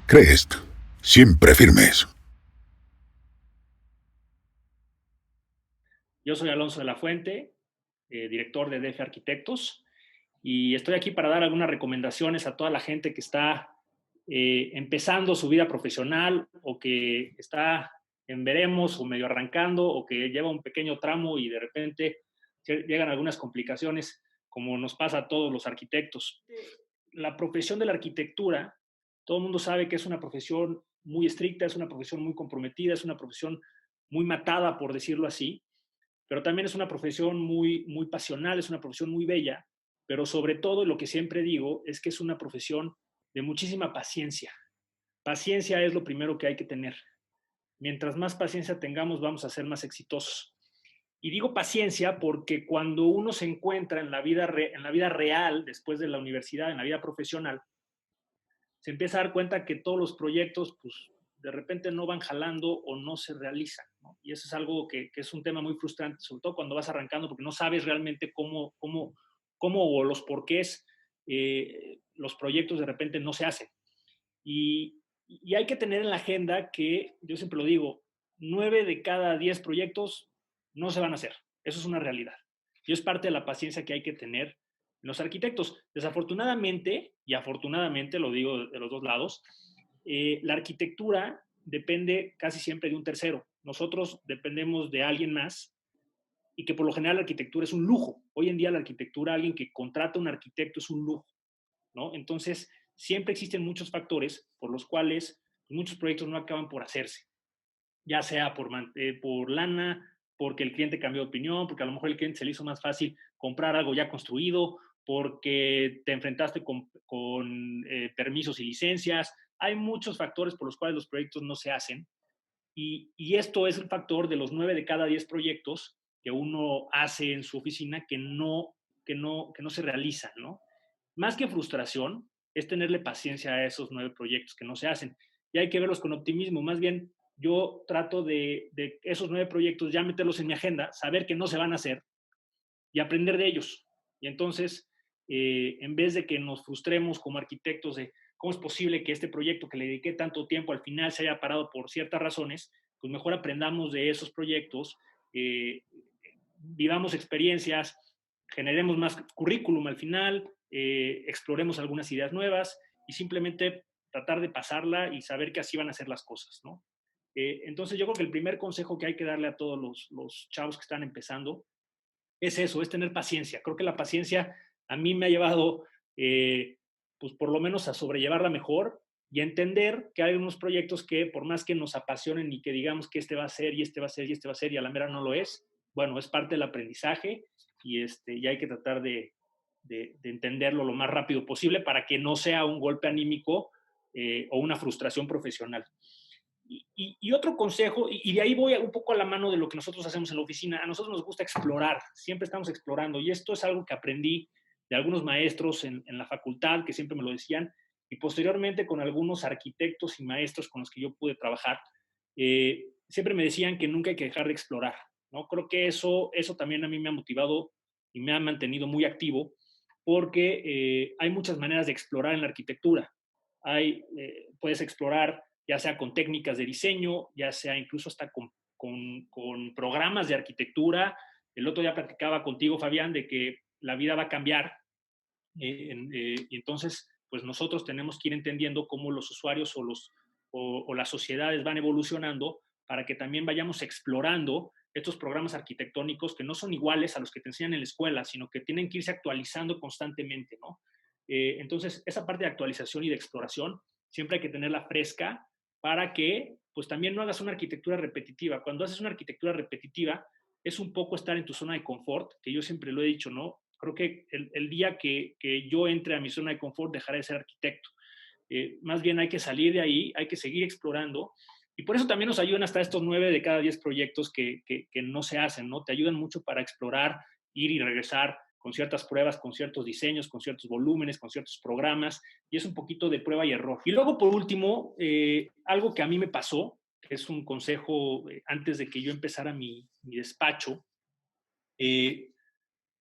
Crest, siempre firmes. Yo soy Alonso de la Fuente, director de DF Arquitectos, y estoy aquí para dar algunas recomendaciones a toda la gente que está empezando su vida profesional o que está en veremos o medio arrancando o que lleva un pequeño tramo y de repente llegan algunas complicaciones como nos pasa a todos los arquitectos. La profesión de la arquitectura, todo el mundo sabe que es una profesión muy estricta, es una profesión muy comprometida, es una profesión muy matada, por decirlo así, pero también es una profesión muy pasional, es una profesión muy bella, pero sobre todo lo que siempre digo es que es una profesión de muchísima paciencia. Paciencia es lo primero que hay que tener. Mientras más paciencia tengamos, vamos a ser más exitosos. Y digo paciencia porque cuando uno se encuentra en la vida real, después de la universidad, en la vida profesional, se empieza a dar cuenta que todos los proyectos, pues, de repente no van jalando o no se realizan, ¿no? Y eso es algo que es un tema muy frustrante, sobre todo cuando vas arrancando, porque no sabes realmente cómo o los porqués los proyectos de repente no se hacen. Y hay que tener en la agenda que, yo siempre lo digo, 9 de cada 10 proyectos no se van a hacer. Eso es una realidad. Y es parte de la paciencia que hay que tener los arquitectos. Desafortunadamente, y afortunadamente, lo digo de los dos lados, la arquitectura depende casi siempre de un tercero. Nosotros dependemos de alguien más y que por lo general la arquitectura es un lujo. Hoy en día la arquitectura, alguien que contrata a un arquitecto es un lujo, ¿no? Entonces, siempre existen muchos factores por los cuales muchos proyectos no acaban por hacerse, ya sea por lana, porque el cliente cambió de opinión, porque a lo mejor el cliente se le hizo más fácil comprar algo ya construido, porque te enfrentaste con permisos y licencias. Hay muchos factores por los cuales los proyectos no se hacen y esto es el factor de los 9 de cada 10 proyectos que uno hace en su oficina que no se realizan, ¿no? Más que frustración, es tenerle paciencia a esos 9 proyectos que no se hacen. Y hay que verlos con optimismo. Más bien, yo trato de esos 9 proyectos ya meterlos en mi agenda, saber que no se van a hacer y aprender de ellos. Y entonces, en vez de que nos frustremos como arquitectos de cómo es posible que este proyecto que le dediqué tanto tiempo al final se haya parado por ciertas razones, pues mejor aprendamos de esos proyectos, eh, vivamos experiencias, generemos más currículum al final, exploremos algunas ideas nuevas y simplemente tratar de pasarla y saber que así van a ser las cosas, ¿no? Entonces yo creo que el primer consejo que hay que darle a todos los chavos que están empezando es eso, es tener paciencia. Creo que la paciencia a mí me ha llevado, pues por lo menos a sobrellevarla mejor y a entender que hay unos proyectos que por más que nos apasionen y que digamos que este va a ser y este va a ser y este va a ser y a la mera no lo es, bueno, es parte del aprendizaje y hay que tratar de entenderlo lo más rápido posible para que no sea un golpe anímico o una frustración profesional. Y otro consejo, y de ahí voy un poco a la mano de lo que nosotros hacemos en la oficina, a nosotros nos gusta explorar, siempre estamos explorando, y esto es algo que aprendí de algunos maestros en la facultad, que siempre me lo decían, y posteriormente con algunos arquitectos y maestros con los que yo pude trabajar, siempre me decían que nunca hay que dejar de explorar, ¿no? Creo que eso también a mí me ha motivado y me ha mantenido muy activo, porque hay muchas maneras de explorar en la arquitectura. Puedes explorar ya sea con técnicas de diseño, ya sea incluso hasta con programas de arquitectura. El otro día platicaba contigo, Fabián, de que la vida va a cambiar y entonces pues nosotros tenemos que ir entendiendo cómo los usuarios o las sociedades van evolucionando para que también vayamos explorando estos programas arquitectónicos que no son iguales a los que te enseñan en la escuela, sino que tienen que irse actualizando constantemente, ¿no? Entonces, esa parte de actualización y de exploración siempre hay que tenerla fresca para que pues también no hagas una arquitectura repetitiva. Cuando haces una arquitectura repetitiva, es un poco estar en tu zona de confort, que yo siempre lo he dicho, ¿no? Creo que el día que yo entre a mi zona de confort dejaré de ser arquitecto. Más bien hay que salir de ahí, hay que seguir explorando. Y por eso también nos ayudan hasta estos 9 de cada 10 proyectos que no se hacen, ¿no? Te ayudan mucho para explorar, ir y regresar con ciertas pruebas, con ciertos diseños, con ciertos volúmenes, con ciertos programas, y es un poquito de prueba y error. Y luego, por último, algo que a mí me pasó, que es un consejo antes de que yo empezara mi despacho, de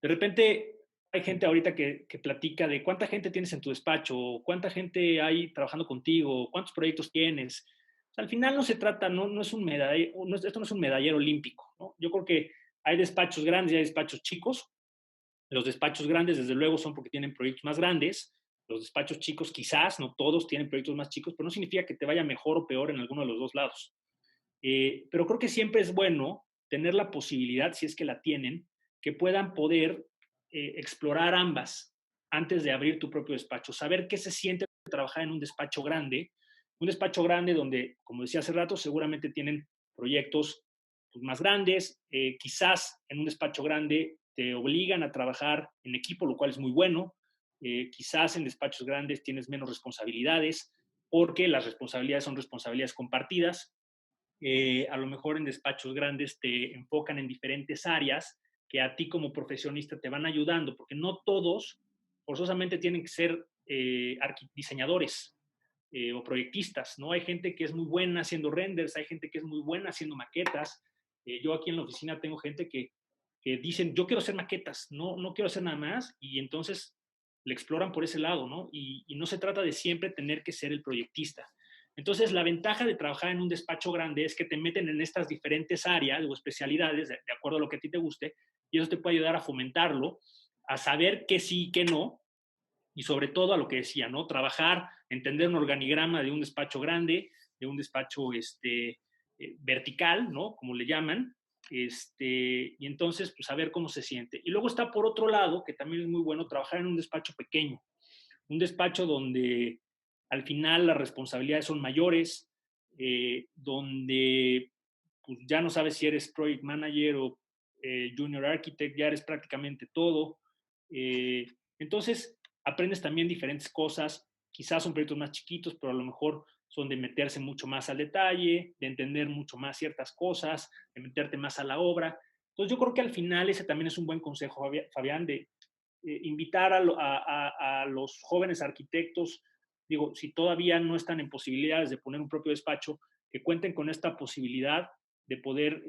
repente hay gente ahorita que platica de cuánta gente tienes en tu despacho, cuánta gente hay trabajando contigo, cuántos proyectos tienes. O sea, al final no se trata, no es un medallero, esto no es un medallero olímpico, ¿no? Yo creo que hay despachos grandes y hay despachos chicos. Los despachos grandes, desde luego, son porque tienen proyectos más grandes. Los despachos chicos, quizás, no todos tienen proyectos más chicos, pero no significa que te vaya mejor o peor en alguno de los dos lados. Pero creo que siempre es bueno tener la posibilidad, si es que la tienen, que puedan poder explorar ambas antes de abrir tu propio despacho. Saber qué se siente trabajar en un despacho grande donde, como decía hace rato, seguramente tienen proyectos pues, más grandes. Quizás en un despacho grande te obligan a trabajar en equipo, lo cual es muy bueno. Quizás en despachos grandes tienes menos responsabilidades, porque las responsabilidades son responsabilidades compartidas. A lo mejor en despachos grandes te enfocan en diferentes áreas que a ti como profesionista te van ayudando, porque no todos forzosamente tienen que ser diseñadores o proyectistas, ¿no? Hay gente que es muy buena haciendo renders, hay gente que es muy buena haciendo maquetas. Yo aquí en la oficina tengo gente que dicen, yo quiero hacer maquetas, no quiero hacer nada más, y entonces le exploran por ese lado, ¿no? Y no se trata de siempre tener que ser el proyectista. Entonces, la ventaja de trabajar en un despacho grande es que te meten en estas diferentes áreas o especialidades, de acuerdo a lo que a ti te guste, y eso te puede ayudar a fomentarlo, a saber qué sí y qué no, y sobre todo a lo que decía, ¿no? Trabajar, entender un organigrama de un despacho grande, de un despacho vertical, ¿no? Como le llaman, y entonces, pues, saber cómo se siente. Y luego está por otro lado, que también es muy bueno, trabajar en un despacho pequeño, un despacho donde al final las responsabilidades son mayores, donde pues, ya no sabes si eres project manager o junior architect, ya eres prácticamente todo. Eh, entonces, aprendes también diferentes cosas, quizás son proyectos más chiquitos, pero a lo mejor son de meterse mucho más al detalle, de entender mucho más ciertas cosas, de meterte más a la obra. Entonces, yo creo que al final ese también es un buen consejo, Fabián, de invitar a los jóvenes arquitectos, digo, si todavía no están en posibilidades de poner un propio despacho, que cuenten con esta posibilidad de poder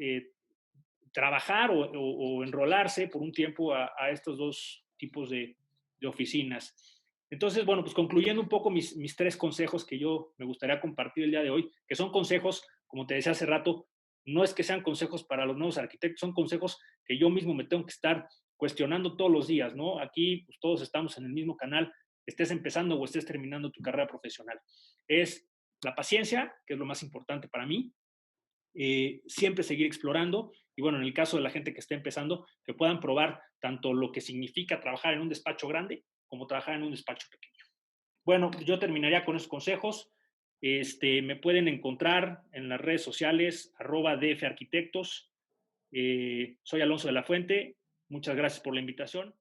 trabajar o enrolarse por un tiempo a estos dos tipos de oficinas. Entonces, bueno, pues concluyendo un poco mis tres consejos que yo me gustaría compartir el día de hoy, que son consejos, como te decía hace rato, no es que sean consejos para los nuevos arquitectos, son consejos que yo mismo me tengo que estar cuestionando todos los días, ¿no? Aquí pues, todos estamos en el mismo canal, estés empezando o estés terminando tu carrera profesional. Es la paciencia, que es lo más importante para mí, siempre seguir explorando y bueno, en el caso de la gente que está empezando, que puedan probar tanto lo que significa trabajar en un despacho grande como trabajar en un despacho pequeño. Bueno, yo terminaría con esos consejos. Me pueden encontrar en las redes sociales, @dfarquitectos. Soy Alonso de la Fuente. Muchas gracias por la invitación.